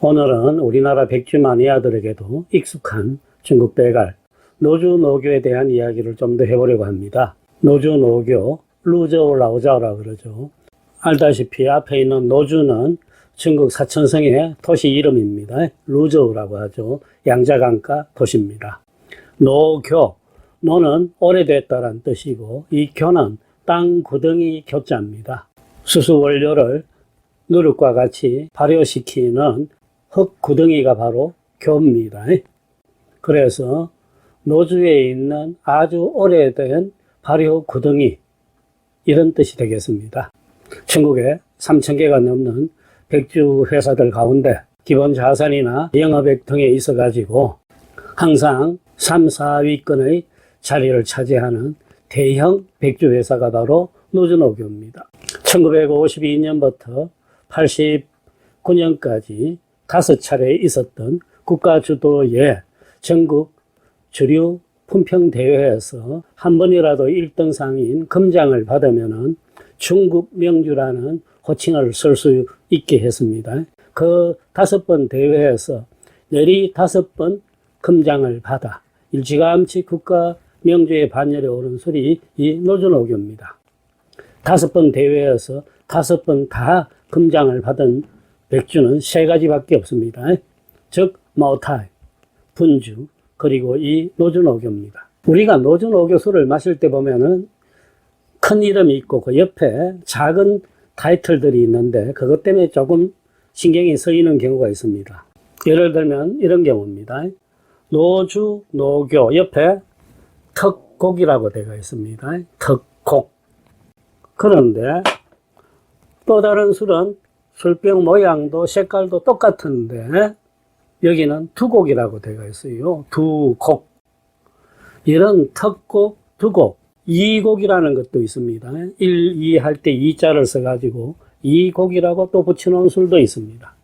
오늘은 우리나라 백주 마니아들에게도 익숙한 중국 배갈, 노주노교에 대한 이야기를 좀 더 해보려고 합니다. 노주노교, 루저우 라오자오라 그러죠. 알다시피 앞에 있는 노주는 중국 사천성의 도시 이름입니다. 루저우라고 하죠. 양자강가 도시입니다. 노교, 노는 오래됐다란 뜻이고 이 교는 땅 구덩이 교자입니다. 수수 원료를 누룩과 같이 발효시키는 흙 구덩이가 바로 교입니다. 그래서 노주에 있는 아주 오래된 발효 구덩이, 이런 뜻이 되겠습니다. 중국에 3,000개가 넘는 백주 회사들 가운데 기본 자산이나 영업액 등에 있어 가지고 항상 3, 4위권의 자리를 차지하는 대형 백주 회사가 바로 노주노교입니다. 1952년부터 89년까지 5차례 있었던 국가 주도의 전국 주류 품평 대회에서 한 번이라도 1등 상인 금장을 받으면은 중국 명주라는 호칭을 쓸 수 있게 했습니다. 그 5번 대회에서 내리 5번 금장을 받아 일찌감치 국가 명주의 반열에 오른 술이 이 노주노교입니다. 5번 대회에서 5번 다 금장을 받은 백주는 3가지밖에 없습니다. 즉 마오타이, 분주, 그리고 이 노주노교입니다. 우리가 노주노교 술을 마실 때 보면은 큰 이름이 있고 그 옆에 작은 타이틀들이 있는데 그것 때문에 조금 신경이 쓰이는 경우가 있습니다. 예를 들면 이런 경우입니다. 노주노교 옆에 턱곡이라고 되어 있습니다. 턱곡. 그런데 또 다른 술은 술병 모양도 색깔도 똑같은데 여기는 두곡이라고 되어 있어요. 두곡. 이런 턱곡, 두곡, 이곡이라는 것도 있습니다. 1, 2 할 때 2자를 써가지고 이곡이라고 또 붙여놓은 술도 있습니다.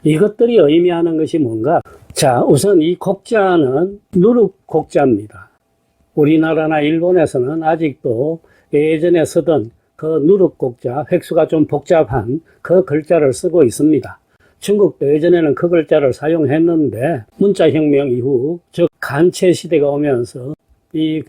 이것들이 의미하는 것이 뭔가? 자, 우선 이 곡자는 누룩곡자입니다. 우리나라나 일본에서는 아직도 예전에 쓰던 그 누룩곡자, 획수가 좀 복잡한 그 글자를 쓰고 있습니다. 중국도 예전에는 그 글자를 사용했는데 문자혁명 이후, 즉 간체 시대가 오면서 이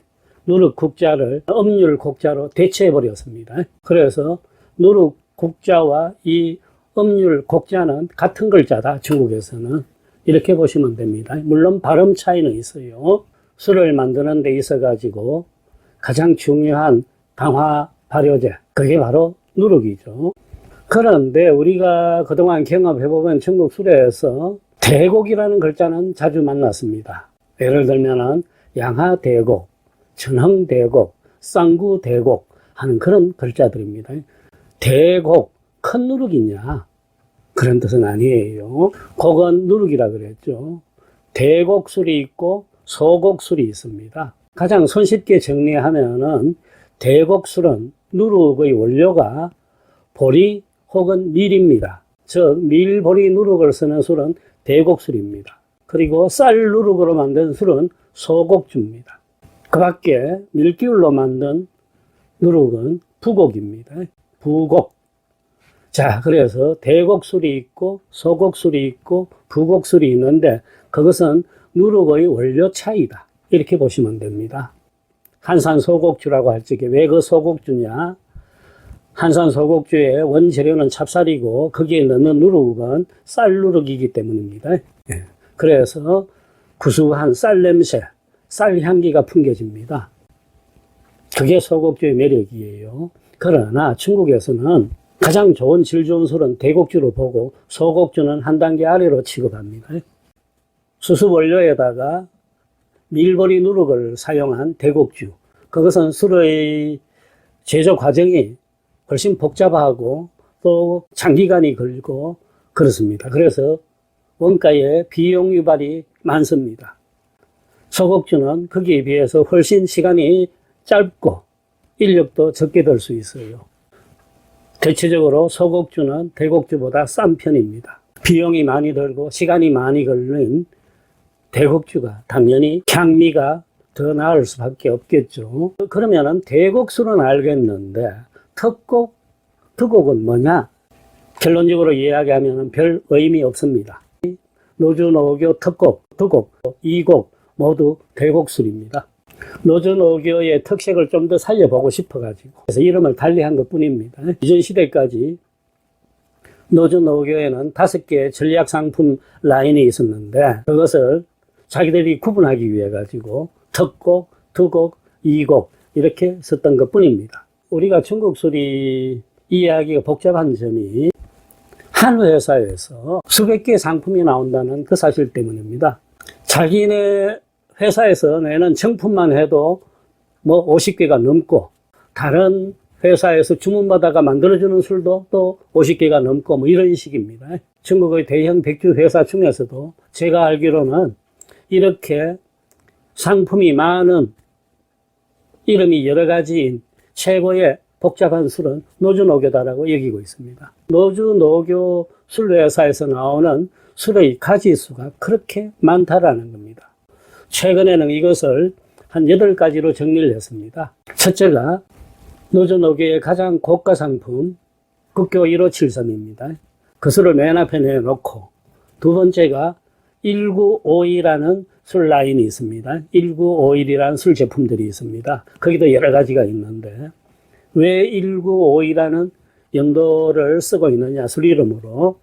누룩국자를 음률국자로 대체해버렸습니다. 그래서 누룩국자와 이 음률국자는 같은 글자다, 중국에서는. 이렇게 보시면 됩니다. 물론 발음 차이는 있어요. 술을 만드는 데 있어가지고 가장 중요한 강화 발효제, 그게 바로 누룩이죠. 그런데 우리가 그동안 경험해보면 중국 술에서 대곡이라는 글자는 자주 만났습니다. 예를 들면은 양하대곡, 전흥대곡, 쌍구대곡 하는 그런 글자들입니다. 대곡, 큰 누룩이냐? 그런 뜻은 아니에요. 곡은 누룩이라 그랬죠. 대곡술이 있고 소곡술이 있습니다. 가장 손쉽게 정리하면은 대곡술은 누룩의 원료가 보리 혹은 밀입니다. 즉 밀보리 누룩을 쓰는 술은 대곡술입니다. 그리고 쌀 누룩으로 만든 술은 소곡주입니다. 그 밖에 밀기울로 만든 누룩은 부곡입니다. 부곡. 자, 그래서 대곡술이 있고 소곡술이 있고 부곡술이 있는데 그것은 누룩의 원료 차이다, 이렇게 보시면 됩니다. 한산소곡주라고 할 적에 왜 그 소곡주냐? 한산소곡주의 원재료는 찹쌀이고 거기에 넣는 누룩은 쌀 누룩이기 때문입니다. 그래서 구수한 쌀 냄새, 쌀 향기가 풍겨집니다. 그게 소곡주의 매력이에요. 그러나 중국에서는 가장 좋은 질 좋은 술은 대곡주로 보고 소곡주는 한 단계 아래로 취급합니다. 수수 원료에다가 밀보리 누룩을 사용한 대곡주, 그것은 술의 제조 과정이 훨씬 복잡하고 또 장기간이 걸리고 그렇습니다. 그래서 원가에 비용 유발이 많습니다. 소곡주는 거기에 비해서 훨씬 시간이 짧고 인력도 적게 들 수 있어요. 대체적으로 소곡주는 대곡주보다 싼 편입니다. 비용이 많이 들고 시간이 많이 걸린 대곡주가 당연히 향미가 더 나을 수밖에 없겠죠. 그러면은 대곡술은 알겠는데 턱곡, 두곡은 뭐냐? 결론적으로 이야기하면 별 의미 없습니다. 노주, 노교, 특곡, 두곡, 이곡 모두 대곡술입니다. 노주, 노교의 특색을 좀 더 살려보고 싶어가지고 그래서 이름을 달리한 것 뿐입니다. 이전 시대까지 노주, 노교에는 5개의 전략 상품 라인이 있었는데 그것을 자기들이 구분하기 위해 가지고 특곡, 두곡, 이곡 이렇게 썼던 것 뿐입니다. 우리가 중국술이 이야기가 복잡한 점이 한 회사에서 수백 개의 상품이 나온다는 그 사실 때문입니다. 자기네 회사에서 내는 정품만 해도 뭐 50개가 넘고 다른 회사에서 주문받아가 만들어주는 술도 또 50개가 넘고 뭐 이런 식입니다. 중국의 대형 백주 회사 중에서도 제가 알기로는 이렇게 상품이 많은 이름이 여러 가지인 최고의 복잡한 술은 노주노교다라고 여기고 있습니다. 노주노교 술회사에서 나오는 술의 가지수가 그렇게 많다라는 겁니다. 최근에는 이것을 한 8가지로 정리를 했습니다. 첫째가 노주노교의 가장 고가 상품 국교 1573입니다. 그 술을 맨 앞에 내놓고 두 번째가 1951이라는 술 라인이 있습니다. 1951이라는 술 제품들이 있습니다. 거기도 여러 가지가 있는데 왜 1951이라는 연도를 쓰고 있느냐 술 이름으로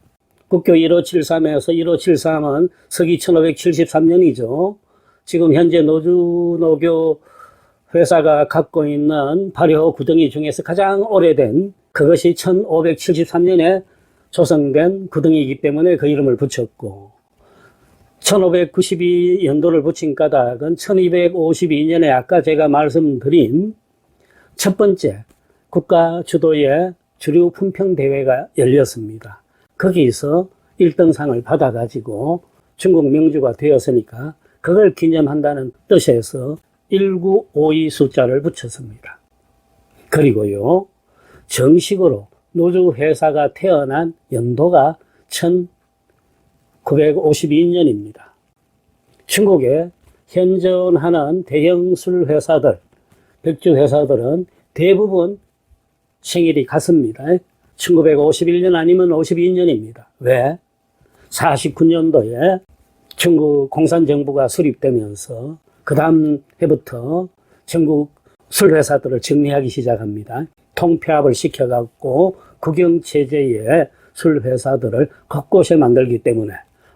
국교 1573에서 1573은 서기 1573년이죠. 지금 현재 노주노교 회사가 갖고 있는 발효 구덩이 중에서 가장 오래된 그것이 1573년에 조성된 구덩이이기 때문에 그 이름을 붙였고 1592년도를 붙인 까닭은 1252년에 아까 제가 말씀드린 첫 번째 국가 주도의 주류 품평 대회가 열렸습니다. 거기서 1등상을 받아가지고 중국 명주가 되었으니까 그걸 기념한다는 뜻에서 1952 숫자를 붙였습니다. 그리고요, 정식으로 노주회사가 태어난 연도가 1952년입니다. 중국에 현존하는 대형 술 회사들, 백주 회사들은 대부분 생일이 같습니다. 1951년 아니면 52년입니다. 왜? 49년도에 중국 공산정부가 수립되면서 그 다음 해부터 전국 술회사들을 정리하기 시작합니다. 통폐합을 시켜갖고 국영체제의 술회사들을 곳곳에 만들기 때문에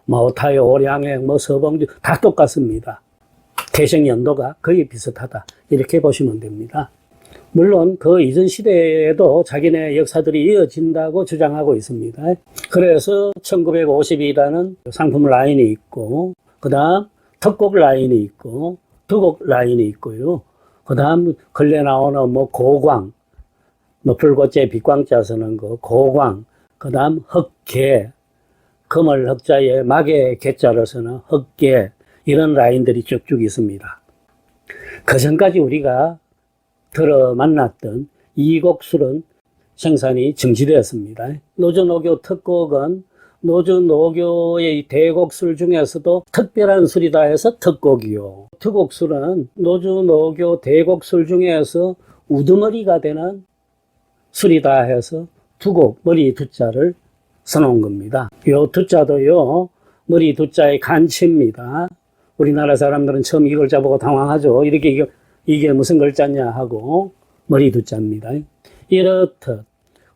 오타이오, 오량액, 서봉주 다 똑같습니다. 태생 연도가 거의 비슷하다 이렇게 보시면 됩니다. 물론 그 이전 시대에도 자기네 역사들이 이어진다고 주장하고 있습니다. 그래서 1952라는 상품 라인이 있고 그 다음 특곡 라인이 있고 두곡 라인이 있고요. 그 다음 근래 나오는 고광, 불꽃제 빛광자 쓰는 거 고광, 그 다음 흑계, 금을 흑자에 막에 개자를 쓰는 흑계 이런 라인들이 쭉쭉 있습니다. 그 전까지 우리가 들어 만났던 이곡술은 생산이 정지되었습니다. 노주노교 특곡은 노주노교의 대곡술 중에서도 특별한 술이다 해서 특곡이요. 두곡술은 노주노교 대곡술 중에서 우두머리가 되는 술이다 해서 두곡, 머리 두자를 써놓은 겁니다. 요 두자도요, 머리 두자의 간치입니다. 우리나라 사람들은 처음 이걸 잡고 당황하죠. 이게 무슨 글자냐 하고 머리 두자입니다. 이렇듯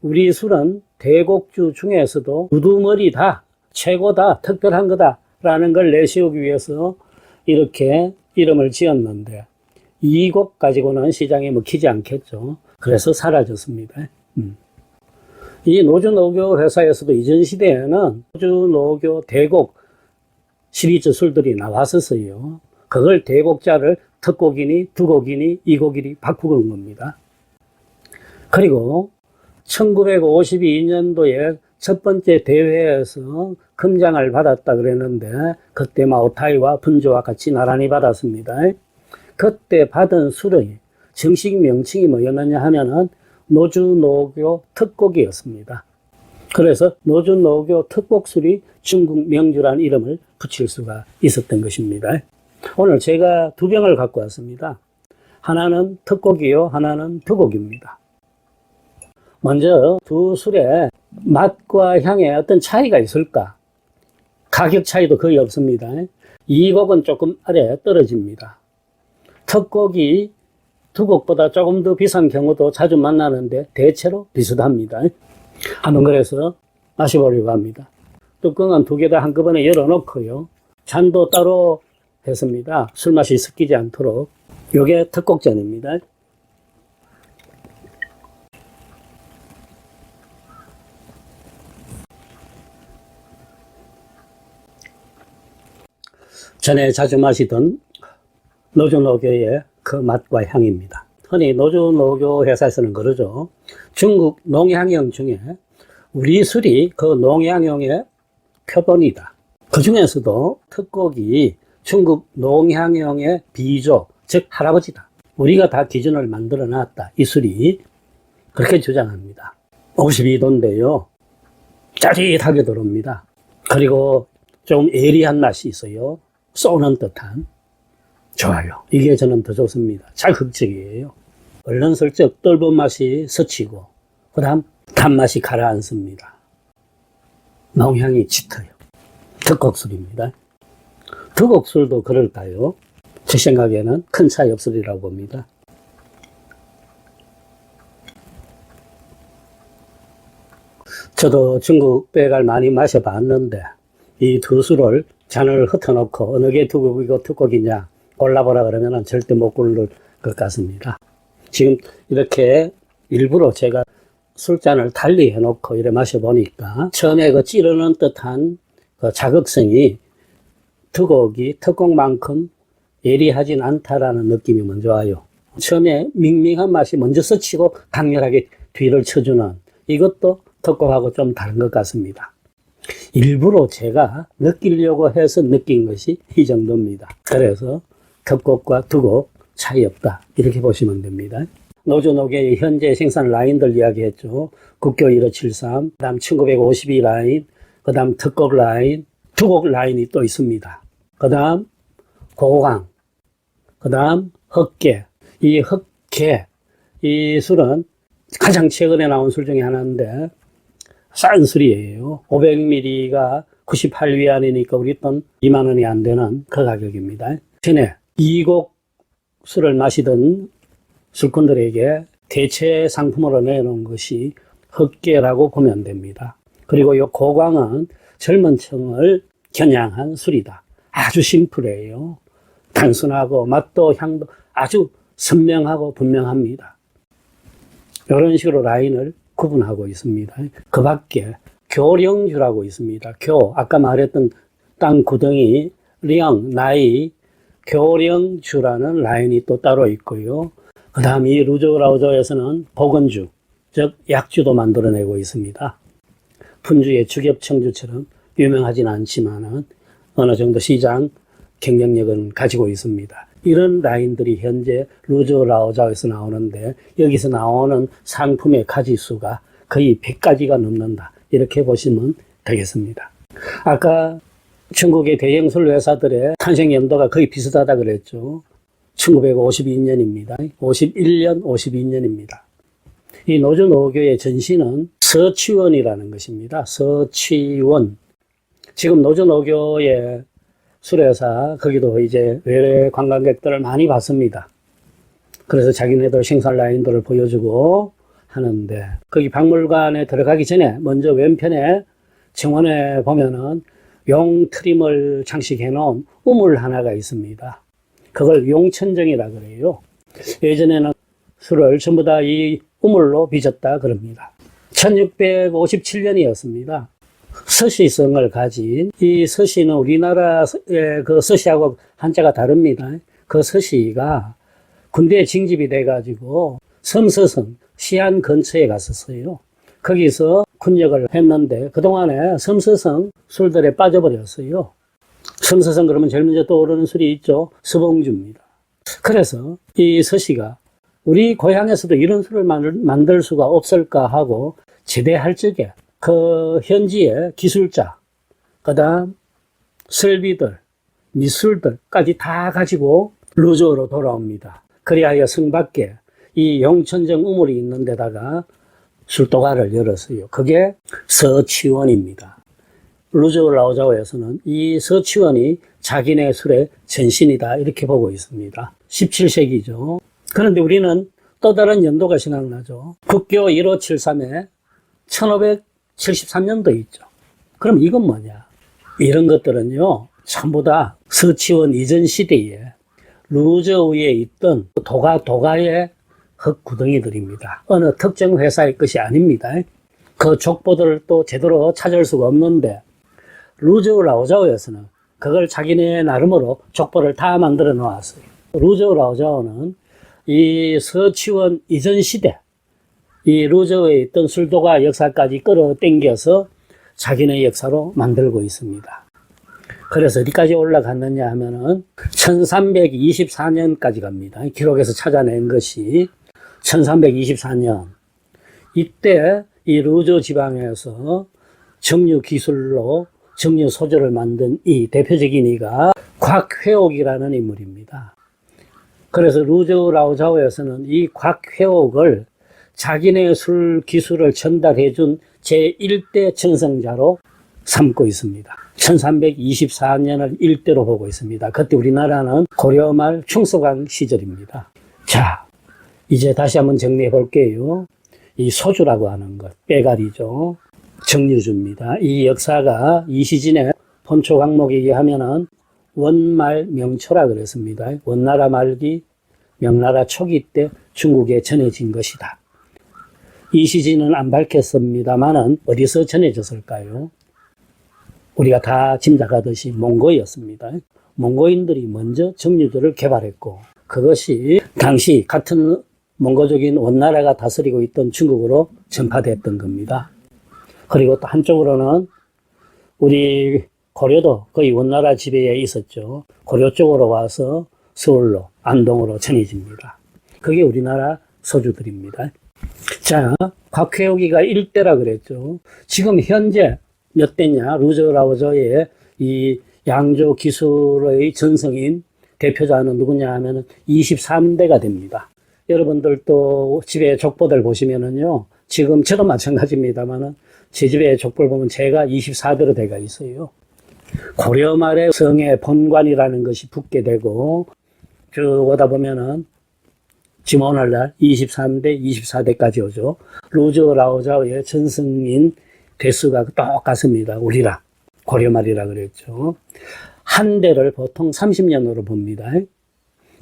우리 술은 대곡주 중에서도 우두머리다, 최고다, 특별한 거다 라는 걸 내세우기 위해서 이렇게 이름을 지었는데 이 곡 가지고는 시장에 먹히지 않겠죠. 그래서 사라졌습니다. 이 노주노교 회사에서도 이전 시대에는 노주노교 대곡 시리즈 술들이 나왔었어요. 그걸 대곡자를 특곡이니 두곡이니 이곡이니 바꾸는 겁니다. 그리고 1952년도에 첫 번째 대회에서 금장을 받았다 그랬는데 그때 오타이와 분조와 같이 나란히 받았습니다. 그때 받은 술의 정식 명칭이 뭐였느냐 하면은 노주노교 특곡이었습니다. 그래서 노주노교 특곡술이 중국 명주라는 이름을 붙일 수가 있었던 것입니다. 오늘 제가 2병을 갖고 왔습니다. 하나는 특곡이요, 하나는 두곡입니다. 먼저 두 술의 맛과 향에 어떤 차이가 있을까? 가격 차이도 거의 없습니다. 이 곡은 조금 아래 떨어집니다. 특곡이 두 곡보다 조금 더 비싼 경우도 자주 만나는데 대체로 비슷합니다. 한번 그래서 마셔보려고 합니다. 뚜껑은 두 개 다 한꺼번에 열어놓고요. 잔도 따로 했습니다. 술맛이 섞이지 않도록. 요게 특곡잔입니다. 전에 자주 마시던 노주노교의 그 맛과 향입니다. 흔히 노주노교 회사에서는 그러죠. 중국 농향용 중에 우리 술이 그 농향용의 표본이다. 그 중에서도 특곡이 중국 농향용의 비조, 즉 할아버지다. 우리가 다 기준을 만들어 놨다. 이 술이 그렇게 주장합니다. 52도인데요. 짜릿하게 들어옵니다. 그리고 좀 예리한 맛이 있어요. 쏘는 듯한. 좋아요. 이게 저는 더 좋습니다. 자극적이에요. 얼른슬쩍 떫은 맛이 스치고 그 다음 단맛이 가라앉습니다. 농향이 짙어요. 특곡술입니다. 특곡술도 그럴까요? 제 생각에는 큰 차이 없으리라고 봅니다. 저도 중국 백을 많이 마셔봤는데 이 두 술을 잔을 흩어놓고 어느 게 특곡이고 특곡이냐 골라보라 그러면 절대 못 고를 것 같습니다. 지금 이렇게 일부러 제가 술잔을 달리 해놓고 이래 마셔보니까 처음에 그 찌르는 듯한 그 자극성이 특곡이 특곡만큼 예리하진 않다라는 느낌이 먼저 와요. 처음에 밍밍한 맛이 먼저 스치고 강렬하게 뒤를 쳐주는 이것도 특곡하고 좀 다른 것 같습니다. 일부러 제가 느끼려고 해서 느낀 것이 이 정도입니다. 그래서 특곡과 특곡 차이 없다 이렇게 보시면 됩니다. 노주노교의 현재 생산 라인들 이야기했죠. 국교 1573, 그 다음 1952 라인, 그 다음 특곡 라인, 특곡 라인이 또 있습니다. 그 다음 고강, 그 다음 흑계. 이 흑계, 이 술은 가장 최근에 나온 술 중에 하나인데 싼 술이에요. 500ml가 98위안이니까 우리 돈 2만 원이 안 되는 그 가격입니다. 전에 이 곡 술을 마시던 술꾼들에게 대체 상품으로 내놓은 것이 흑계라고 보면 됩니다. 그리고 이 고광은 젊은 층을 겨냥한 술이다. 아주 심플해요. 단순하고 맛도 향도 아주 선명하고 분명합니다. 이런 식으로 라인을 구분하고 있습니다. 그 밖에 교령주라고 있습니다. 아까 말했던 땅 구덩이, 령, 나이, 교령주라는 라인이 또 따로 있고요. 그 다음 이 루저라우저에서는 보건주, 즉 약주도 만들어내고 있습니다. 푼주의 주겹청주처럼 유명하진 않지만은 어느 정도 시장 경쟁력은 가지고 있습니다. 이런 라인들이 현재 루저라우저에서 나오는데 여기서 나오는 상품의 가지수가 거의 100가지가 넘는다. 이렇게 보시면 되겠습니다. 아까 중국의 대형 술 회사들의 탄생 연도가 거의 비슷하다 그랬죠. 1952년입니다. 51년, 52년입니다. 이 노주노교의 전신은 서취원이라는 것입니다. 서취원. 지금 노주노교의 술회사, 거기도 이제 외래 관광객들을 많이 받습니다. 그래서 자기네들 생산 라인들을 보여주고 하는데, 거기 박물관에 들어가기 전에 먼저 왼편에 정원에 보면은 용 트림을 장식해 놓은 우물 하나가 있습니다. 그걸 용천정이라 그래요. 예전에는 술을 전부 다 이 우물로 빚었다 그럽니다. 1657년이었습니다. 서시성을 가진 이 서시는 우리나라의 그 서시하고 한자가 다릅니다. 그 서시가 군대에 징집이 돼가지고 섬서성, 시안 근처에 갔었어요. 거기서 군역을 했는데 그동안에 섬서성 술들에 빠져버렸어요. 섬서성 그러면 제일 먼저 떠오르는 술이 있죠. 서봉주입니다. 그래서 이 서시가 우리 고향에서도 이런 술을 만들 수가 없을까 하고 제대할 적에 그 현지의 기술자, 그 다음 설비들, 미술들까지 다 가지고 루저로 돌아옵니다. 그리하여 성 밖에 이 용천정 우물이 있는 데다가 술도가를 열었어요. 그게 서치원입니다. 루저 라오자오에서는 이 서치원이 자기네 술의 전신이다 이렇게 보고 있습니다. 17세기죠. 그런데 우리는 또 다른 연도가 생각나죠. 국교 1573에 1573년도 있죠. 그럼 이건 뭐냐? 이런 것들은요, 전부 다 서치원 이전 시대에 루저 위에 있던 도가의 흙구덩이들입니다. 어느 특정 회사의 것이 아닙니다. 그 족보들을 또 제대로 찾을 수가 없는데, 루저 라오자오에서는 그걸 자기네 나름으로 족보를 다 만들어 놓았어요. 루저 라오자오는 이 서치원 이전 시대, 이 루저에 있던 술도가 역사까지 끌어당겨서 자기네 역사로 만들고 있습니다. 그래서 어디까지 올라갔느냐 하면은 1324년까지 갑니다. 기록에서 찾아낸 것이 1324년. 이때 이 루저 지방에서 정유 기술로 정유 소주를 만든 이 대표적인 이가 곽회옥이라는 인물입니다. 그래서 루저 라오자오에서는 이 곽회옥을 자기네 술 기술을 전달해준 제1대 전성자로 삼고 있습니다. 1324년을 일대로 보고 있습니다. 그때 우리나라는 고려 말 충서강 시절입니다. 자, 이제 다시 한번 정리해 볼게요. 이 소주라고 하는 것, 빼가리죠. 정유주입니다. 이 역사가 이시진의 본초 강목에 의하면은 원말 명초라 그랬습니다. 원나라 말기, 명나라 초기 때 중국에 전해진 것이다. 이시진은 안 밝혔습니다만은 어디서 전해졌을까요? 우리가 다 짐작하듯이 몽고였습니다. 몽고인들이 먼저 정유주를 개발했고 그것이 당시 같은 몽고적인 원나라가 다스리고 있던 중국으로 전파됐던 겁니다. 그리고 또 한쪽으로는 우리 고려도 거의 원나라 지배에 있었죠. 고려 쪽으로 와서 서울로, 안동으로 전해집니다. 그게 우리나라 소주들입니다. 자, 곽회옥이가 1대라 그랬죠. 지금 현재 몇 대냐? 루저 라오저의 이 양조 기술의 전성인 대표자는 누구냐 하면은 23대가 됩니다. 여러분들도 집에 족보들 보시면은요, 지금 저도 마찬가지입니다만은 제 집에 족보를 보면 제가 24대로 돼가 있어요. 고려 말에 성의 본관이라는 것이 붙게 되고 쭉 오다 보면은 지금 오늘날 23대, 24대까지 오죠. 루저 라오자오의 전승인 대수가 똑같습니다. 우리랑 고려 말이라 그랬죠. 한 대를 보통 30년으로 봅니다.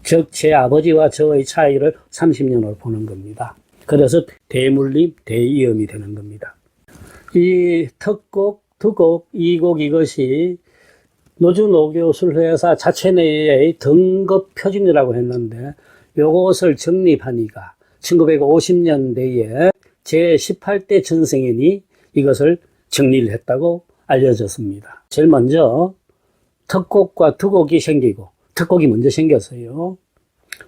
즉 제 아버지와 저의 차이를 30년으로 보는 겁니다. 그래서 대물림, 대이음이 되는 겁니다. 이 특곡, 두곡, 이곡 이것이 노주노교술회사 자체 내의 등급 표준이라고 했는데 요것을 정립하니까 1950년대에 제18대 전승인이 이것을 정리를 했다고 알려졌습니다. 제일 먼저 특곡과 두곡이 생기고 특곡이 먼저 생겼어요.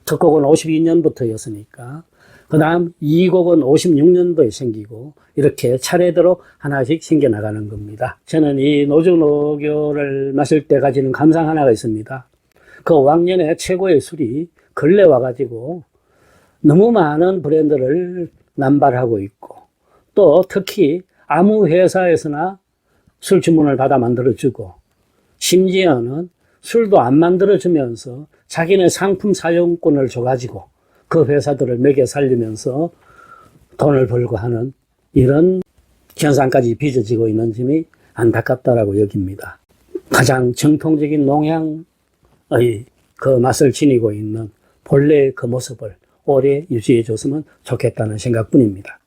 특곡은 52년부터였으니까 그 다음 이곡은 56년도에 생기고 이렇게 차례대로 하나씩 생겨나가는 겁니다. 저는 이 노주노교를 마실 때 가지는 감상 하나가 있습니다. 그 왕년에 최고의 술이 근래 와가지고 너무 많은 브랜드를 남발하고 있고 또 특히 아무 회사에서나 술 주문을 받아 만들어주고 심지어는 술도 안 만들어주면서 자기네 상품 사용권을 줘가지고 그 회사들을 먹여 살리면서 돈을 벌고 하는 이런 현상까지 빚어지고 있는 점이 안타깝다라고 여깁니다. 가장 정통적인 농향의 그 맛을 지니고 있는 본래의 그 모습을 오래 유지해 줬으면 좋겠다는 생각뿐입니다.